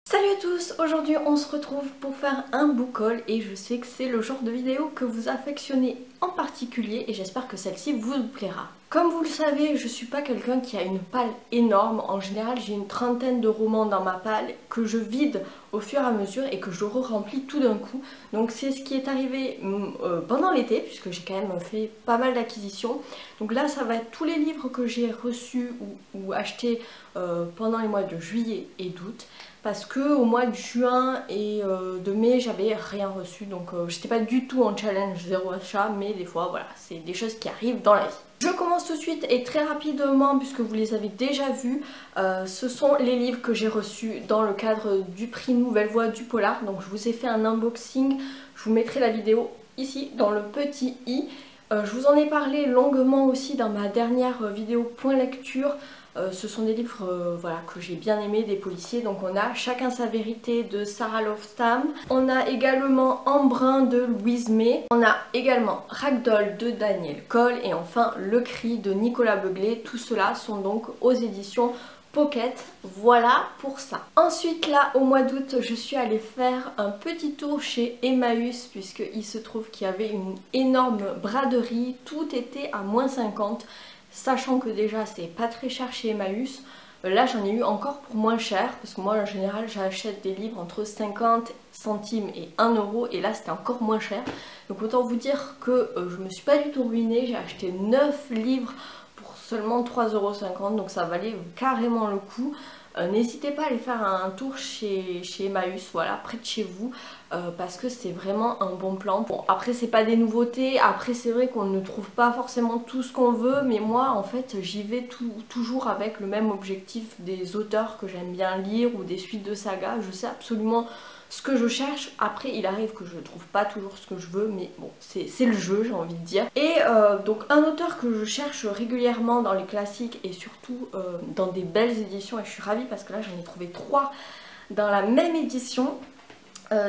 Salut à tous, aujourd'hui on se retrouve pour faire un book haul et je sais que c'est le genre de vidéo que vous affectionnez en particulier et j'espère que celle-ci vous plaira. Comme vous le savez, je suis pas quelqu'un qui a une palle énorme, en général j'ai une trentaine de romans dans ma palle que je vide au fur et à mesure et que je re-remplis tout d'un coup. Donc c'est ce qui est arrivé pendant l'été puisque j'ai quand même fait pas mal d'acquisitions. Donc là ça va être tous les livres que j'ai reçus ou achetés pendant les mois de juillet et d'août. Parce que au mois de juin et de mai j'avais rien reçu, donc j'étais pas du tout en challenge zéro achat, mais des fois voilà, c'est des choses qui arrivent dans la vie. Je commence tout de suite et très rapidement puisque vous les avez déjà vus, ce sont les livres que j'ai reçus dans le cadre du prix Nouvelle Voix du Polar. Donc je vous ai fait un unboxing, je vous mettrai la vidéo ici dans le petit i. Je vous en ai parlé longuement aussi dans ma dernière vidéo point lecture. Ce sont des livres voilà, que j'ai bien aimés, des policiers. Donc on a Chacun sa vérité de Sarah Lofstam. On a également Embrun de Louise May. On a également Ragdoll de Daniel Cole. Et enfin Le Cri de Nicolas Beuglet. Tout cela sont donc aux éditions Pocket. Voilà pour ça. Ensuite là au mois d'août je suis allée faire un petit tour chez Emmaüs puisqu'il se trouve qu'il y avait une énorme braderie. Tout était à moins 50. Sachant que déjà c'est pas très cher chez Emmaüs, là j'en ai eu encore pour moins cher parce que moi en général j'achète des livres entre 50 centimes et 1 euro et là c'était encore moins cher. Donc autant vous dire que je me suis pas du tout ruinée, j'ai acheté 9 livres pour seulement 3,50 €, donc ça valait carrément le coup. N'hésitez pas à aller faire un tour chez Emmaüs, voilà, près de chez vous, parce que c'est vraiment un bon plan. Bon, après c'est pas des nouveautés, après c'est vrai qu'on ne trouve pas forcément tout ce qu'on veut, mais moi en fait j'y vais toujours avec le même objectif des auteurs que j'aime bien lire ou des suites de sagas. Je sais absolument ce que je cherche. Après il arrive que je ne trouve pas toujours ce que je veux, mais bon c'est le jeu, j'ai envie de dire. Et donc un auteur que je cherche régulièrement dans les classiques et surtout dans des belles éditions, et je suis ravie parce que là j'en ai trouvé 3 dans la même édition.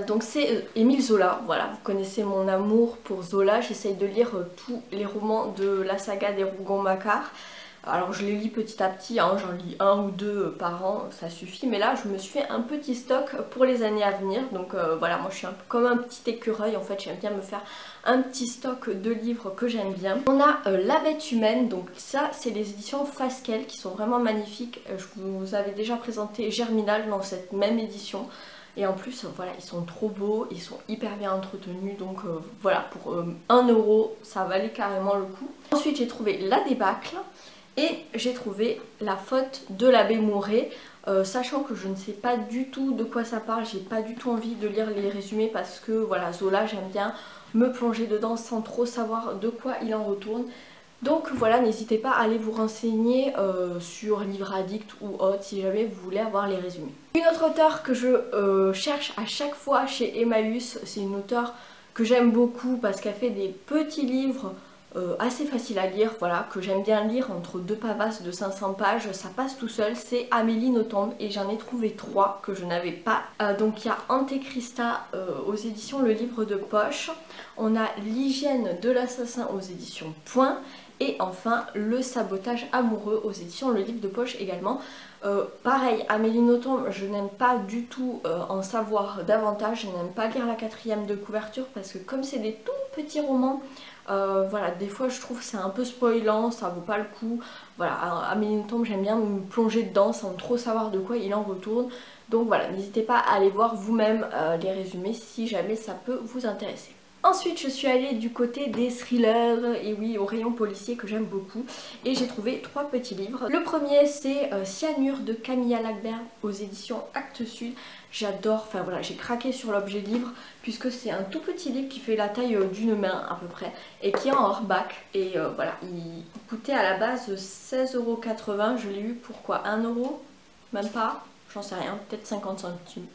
Donc c'est Émile Zola. Voilà, vous connaissez mon amour pour Zola, j'essaye de lire tous les romans de la saga des Rougon-Macquart. Alors je les lis petit à petit, hein, j'en lis 1 ou 2 par an, ça suffit. Mais là je me suis fait un petit stock pour les années à venir. Donc voilà, moi je suis un peu comme un petit écureuil en fait, j'aime bien me faire un petit stock de livres que j'aime bien. On a La Bête Humaine, donc ça c'est les éditions Fasquelle qui sont vraiment magnifiques. Je vous avais déjà présenté Germinal dans cette même édition. Et en plus, voilà, ils sont trop beaux, ils sont hyper bien entretenus, donc voilà, pour 1 euro, ça valait carrément le coup. Ensuite, j'ai trouvé La Débâcle et j'ai trouvé La Faute de l'abbé Mouret. Sachant que je ne sais pas du tout de quoi ça parle, j'ai pas du tout envie de lire les résumés parce que voilà, Zola, j'aime bien me plonger dedans sans trop savoir de quoi il en retourne. Donc voilà, n'hésitez pas à aller vous renseigner sur Livre Addict ou autre si jamais vous voulez avoir les résumés. Une autre auteure que je cherche à chaque fois chez Emmaüs, c'est une auteure que j'aime beaucoup parce qu'elle fait des petits livres assez faciles à lire, voilà, que j'aime bien lire entre deux pavasses de 500 pages, ça passe tout seul. C'est Amélie Nothomb et j'en ai trouvé 3 que je n'avais pas. Donc il y a Antéchrista aux éditions Le Livre de Poche, on a L'Hygiène de l'assassin aux éditions Point. Et enfin, Le Sabotage amoureux aux éditions Le Livre de Poche également. Pareil, Amélie Nothomb, je n'aime pas du tout en savoir davantage. Je n'aime pas lire la 4e de couverture parce que comme c'est des tout petits romans, voilà, des fois je trouve que c'est un peu spoilant, ça vaut pas le coup. Voilà, Amélie Nothomb, j'aime bien me plonger dedans sans trop savoir de quoi il en retourne. Donc voilà, n'hésitez pas à aller voir vous-même les résumés si jamais ça peut vous intéresser. Ensuite je suis allée du côté des thrillers, et oui, au rayon policier que j'aime beaucoup, et j'ai trouvé 3 petits livres. Le premier c'est Cyanure de Camilla Lagerberg aux éditions Actes Sud. J'adore, enfin voilà, j'ai craqué sur l'objet livre puisque c'est un tout petit livre qui fait la taille d'une main à peu près et qui est en hardback. Et voilà, il coûtait à la base 16,80 €, je l'ai eu pour quoi, 1 euro? Même pas, j'en sais rien, peut-être 50 centimes.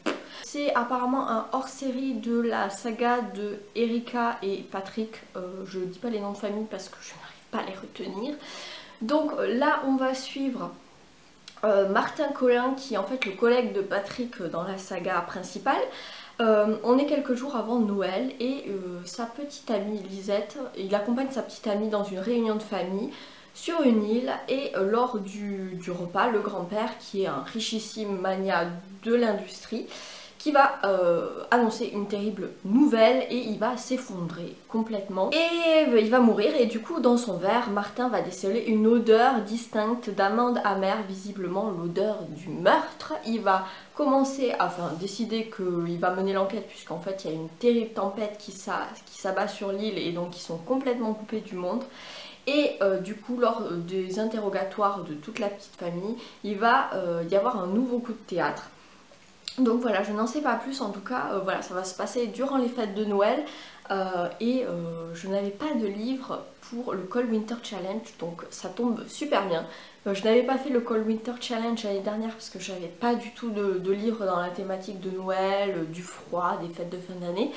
C'est apparemment un hors-série de la saga de Erika et Patrick. Je dis pas les noms de famille parce que je n'arrive pas à les retenir. Donc là on va suivre Martin Collin qui est en fait le collègue de Patrick dans la saga principale. On est quelques jours avant Noël et sa petite amie Lisette, il accompagne sa petite amie dans une réunion de famille. sur une île et lors du repas, le grand-père, qui est un richissime magnat de l'industrie, qui va annoncer une terrible nouvelle et il va s'effondrer complètement et il va mourir. Et du coup dans son verre, Martin va déceler une odeur distincte d'amande amère, visiblement l'odeur du meurtre. Il va commencer à décider qu'il va mener l'enquête, puisqu'en fait il y a une terrible tempête qui s'abat sur l'île et donc ils sont complètement coupés du monde. Et du coup, lors des interrogatoires de toute la petite famille, il va y avoir un nouveau coup de théâtre. Donc voilà, je n'en sais pas plus, en tout cas, voilà, ça va se passer durant les fêtes de Noël et je n'avais pas de livre pour le Cold Winter Challenge, donc ça tombe super bien. Je n'avais pas fait le Cold Winter Challenge l'année dernière parce que j'avais pas du tout de livre dans la thématique de Noël, du froid, des fêtes de fin d'année.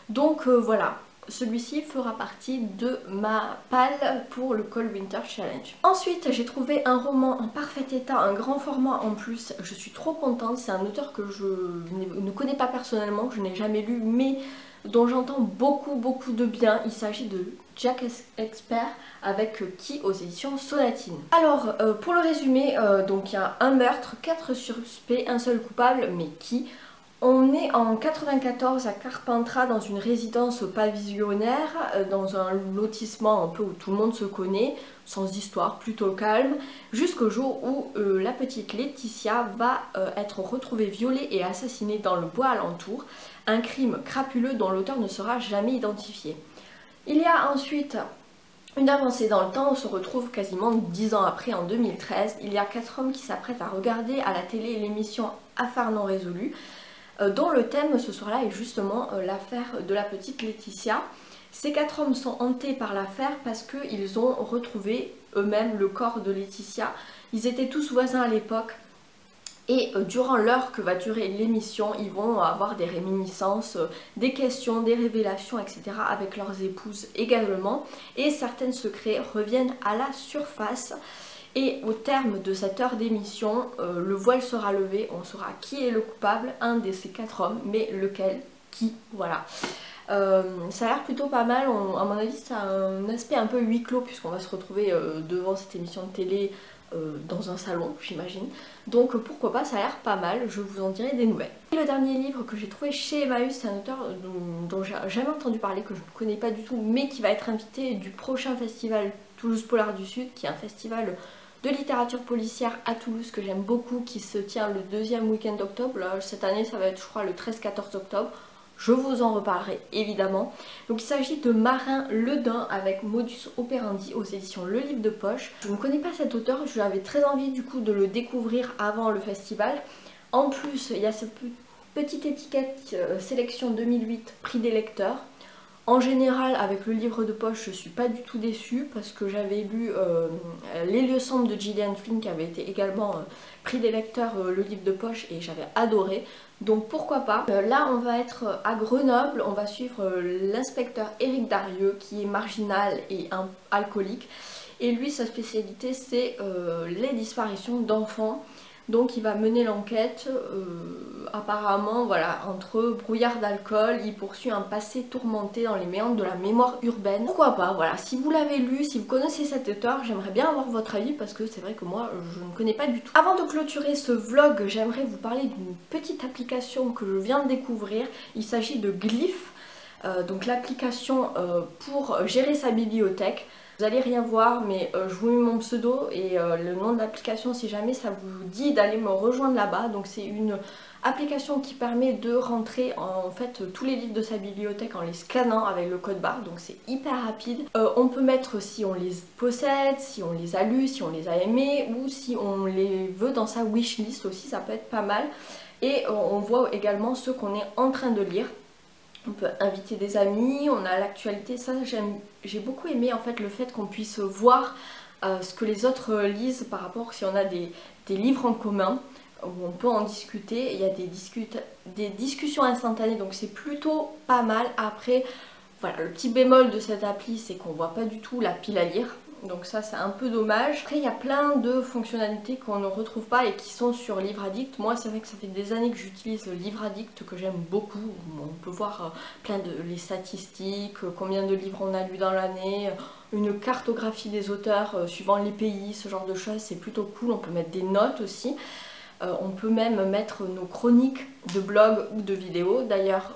Donc voilà. Celui-ci fera partie de ma palle pour le Cold Winter Challenge. Ensuite, j'ai trouvé un roman en parfait état, un grand format en plus. Je suis trop contente. C'est un auteur que je ne connais pas personnellement, que je n'ai jamais lu, mais dont j'entends beaucoup de bien. Il s'agit de Jack Expert avec Qui aux éditions Sonatine. Alors, pour le résumé, donc il y a un meurtre, 4 suspects, un seul coupable, mais qui ? On est en 94 à Carpentras dans une résidence pavillonnaire, dans un lotissement un peu où tout le monde se connaît, sans histoire, plutôt calme, jusqu'au jour où la petite Laetitia va être retrouvée violée et assassinée dans le bois alentour, un crime crapuleux dont l'auteur ne sera jamais identifié. Il y a ensuite une avancée dans le temps, on se retrouve quasiment 10 ans après, en 2013, il y a 4 hommes qui s'apprêtent à regarder à la télé l'émission Affaires non résolues, dont le thème ce soir-là est justement l'affaire de la petite Laetitia. Ces 4 hommes sont hantés par l'affaire parce qu'ils ont retrouvé eux-mêmes le corps de Laetitia. Ils étaient tous voisins à l'époque et durant l'heure que va durer l'émission, ils vont avoir des réminiscences, des questions, des révélations, etc. avec leurs épouses également. Et certains secrets reviennent à la surface. Et au terme de cette heure d'émission, le voile sera levé, on saura qui est le coupable, un de ces 4 hommes, mais lequel, qui, voilà. Ça a l'air plutôt pas mal, à mon avis ça a un aspect un peu huis clos puisqu'on va se retrouver devant cette émission de télé dans un salon, j'imagine. Donc pourquoi pas, ça a l'air pas mal, je vous en dirai des nouvelles. Et le dernier livre que j'ai trouvé chez Emmaüs, c'est un auteur dont j'ai jamais entendu parler, que je ne connais pas du tout, mais qui va être invité du prochain festival Toulouse Polar du Sud, qui est un festival de littérature policière à Toulouse que j'aime beaucoup, qui se tient le 2e week-end d'octobre. Cette année ça va être je crois le 13-14 octobre, je vous en reparlerai évidemment. Donc il s'agit de Marin Ledun avec Modus Operandi aux éditions Le Livre de Poche. Je ne connais pas cet auteur, j'avais très envie du coup de le découvrir avant le festival. En plus il y a cette petite étiquette sélection 2008 prix des lecteurs. En général, avec le livre de poche, je suis pas du tout déçue parce que j'avais lu L'Héliosonde de Gillian Flynn qui avait été également prix des lecteurs, le livre de poche, et j'avais adoré. Donc pourquoi pas. Là, on va être à Grenoble, on va suivre l'inspecteur Éric Darieux qui est marginal et alcoolique. Et lui, sa spécialité, c'est les disparitions d'enfants. Donc il va mener l'enquête, apparemment, voilà, entre brouillard d'alcool, il poursuit un passé tourmenté dans les méandres de la mémoire urbaine. Pourquoi pas, voilà, si vous l'avez lu, si vous connaissez cet auteur, j'aimerais bien avoir votre avis parce que c'est vrai que moi, je ne connais pas du tout. Avant de clôturer ce vlog, j'aimerais vous parler d'une petite application que je viens de découvrir. Il s'agit de Glyph, donc l'application pour gérer sa bibliothèque. Vous allez rien voir, mais je vous mets mon pseudo et le nom de l'application si jamais ça vous dit d'aller me rejoindre là-bas. Donc c'est une application qui permet de rentrer en fait tous les livres de sa bibliothèque en les scannant avec le code barre, donc c'est hyper rapide. On peut mettre si on les possède, si on les a lus, si on les a aimés ou si on les veut dans sa wishlist aussi, ça peut être pas mal. Et on voit également ceux qu'on est en train de lire. On peut inviter des amis, on a l'actualité, ça j'ai beaucoup aimé en fait le fait qu'on puisse voir ce que les autres lisent par rapport si on a des livres en commun où on peut en discuter. Il y a des discussions instantanées, donc c'est plutôt pas mal. Après voilà, le petit bémol de cette appli c'est qu'on voit pas du tout la pile à lire, Donc ça c'est un peu dommage. Après il y a plein de fonctionnalités qu'on ne retrouve pas et qui sont sur Livre Addict. Moi c'est vrai que ça fait des années que j'utilise le Livre Addict, que j'aime beaucoup. On peut voir plein de les statistiques, combien de livres on a lu dans l'année, une cartographie des auteurs suivant les pays, ce genre de choses, c'est plutôt cool. On peut mettre des notes aussi. On peut même mettre nos chroniques de blog ou de vidéos. D'ailleurs,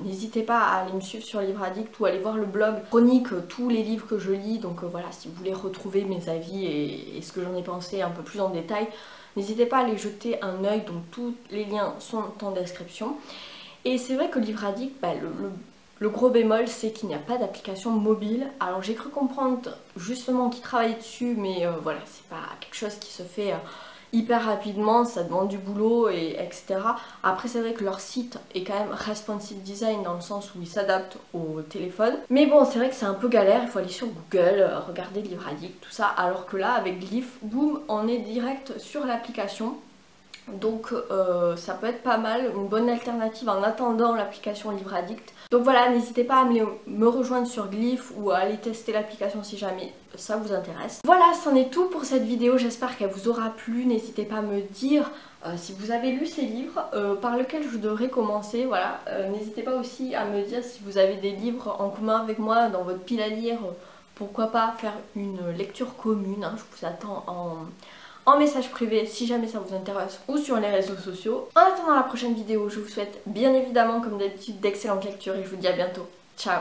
n'hésitez pas à aller me suivre sur Livre Addict ou aller voir le blog chronique, tous les livres que je lis. Donc voilà, si vous voulez retrouver mes avis et ce que j'en ai pensé un peu plus en détail, n'hésitez pas à aller jeter un œil. Donc tous les liens sont en description. Et c'est vrai que Livre Addict, le gros bémol, c'est qu'il n'y a pas d'application mobile. Alors j'ai cru comprendre justement qu'ils travaillaient dessus, mais voilà, c'est pas quelque chose qui se fait hyper rapidement, ça demande du boulot etc. Après c'est vrai que leur site est quand même responsive design dans le sens où ils s'adaptent au téléphone. Mais bon, c'est vrai que c'est un peu galère, il faut aller sur Google, regarder Livre Addict, tout ça. Alors que là avec Glyph, boum, on est direct sur l'application. Donc ça peut être pas mal, une bonne alternative en attendant l'application Livre Addict. Donc voilà, n'hésitez pas à me rejoindre sur Glyph ou à aller tester l'application si jamais ça vous intéresse. Voilà, c'en est tout pour cette vidéo, j'espère qu'elle vous aura plu. N'hésitez pas à me dire si vous avez lu ces livres, par lesquels je devrais commencer. Voilà, n'hésitez pas aussi à me dire si vous avez des livres en commun avec moi dans votre pile à lire. Pourquoi pas faire une lecture commune, hein. Je vous attends en message privé si jamais ça vous intéresse ou sur les réseaux sociaux. En attendant la prochaine vidéo, je vous souhaite bien évidemment comme d'habitude d'excellentes lectures et je vous dis à bientôt. Ciao!